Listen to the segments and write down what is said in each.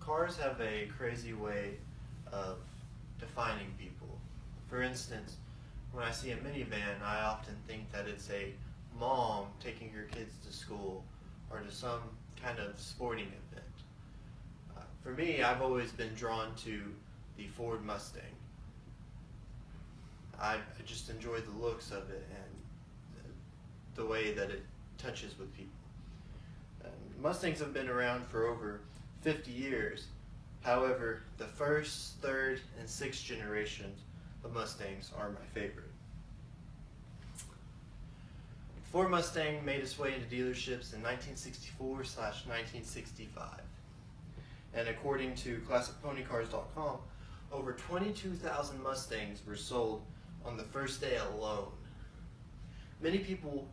Cars have a crazy way of defining people. For instance, when I see a minivan, I often think that it's a mom taking her kids to school or to some kind of sporting event. For me, I've always been drawn to the Ford Mustang. I just enjoy the looks of it and the way that it touches with people. Mustangs have been around for over 50 years. However, the first, third, and sixth generations of Mustangs are my favorite. Ford Mustang made its way into dealerships in 1964/1965. And according to ClassicPonyCars.com, over 22,000 Mustangs were sold on the first day alone. Many people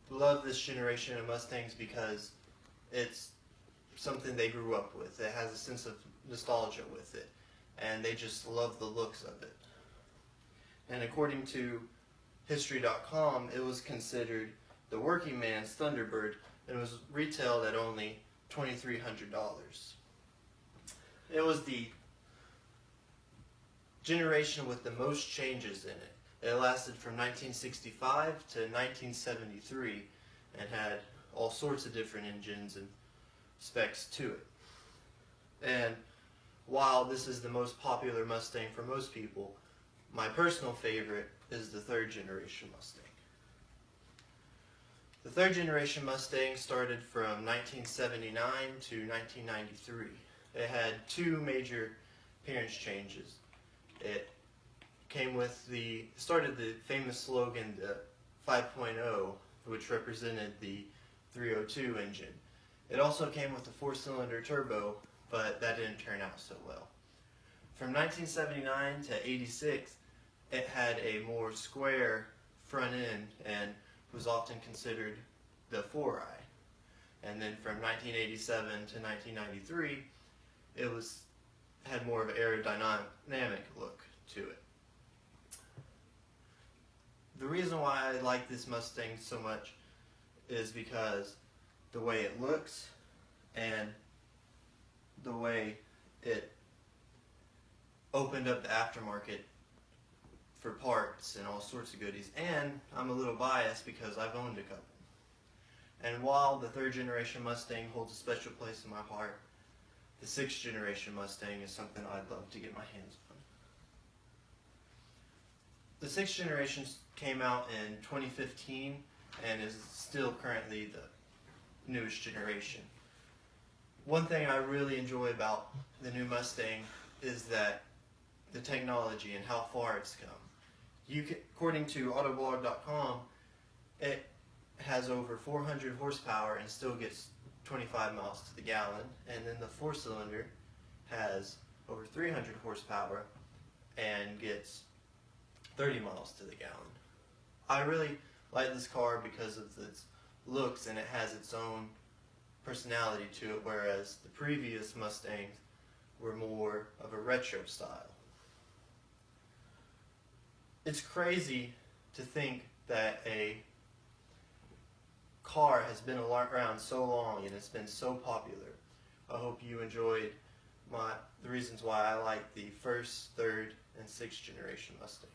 love this generation of Mustangs because it's something they grew up with. It has a sense of nostalgia with it, and they just love the looks of it. And according to History.com, it was considered the working man's Thunderbird and was retailed at only $2,300. It was the generation with the most changes in it. It lasted from 1965 to 1973 and had all sorts of different engines and specs to it. And while this is the most popular Mustang for most people, my personal favorite is the third generation Mustang. The third generation Mustang started from 1979 to 1993. It had two major appearance changes. It came with started the famous slogan, the 5.0, which represented the 302 engine. It also came with a 4-cylinder turbo, but that didn't turn out so well. From 1979 to 86, it had a more square front end and was often considered the 4i. And then from 1987 to 1993, it had more of an aerodynamic look to it. The reason why I like this Mustang so much is because the way it looks and the way it opened up the aftermarket for parts and all sorts of goodies. And I'm a little biased because I've owned a couple. And while the third generation Mustang holds a special place in my heart, the sixth generation Mustang is something I'd love to get my hands on. The sixth generation came out in 2015 and is still currently the newest generation. One thing I really enjoy about the new Mustang is that the technology and how far it's come. According to Autoblog.com, it has over 400 horsepower and still gets 25 miles to the gallon, and then the 4-cylinder has over 300 horsepower and gets 30 miles to the gallon. I really like this car because of its looks, and it has its own personality to it, whereas the previous Mustangs were more of a retro style. It's crazy to think that a car has been around so long and it's been so popular. I hope you enjoyed the reasons why I like the first, third, and sixth generation Mustang.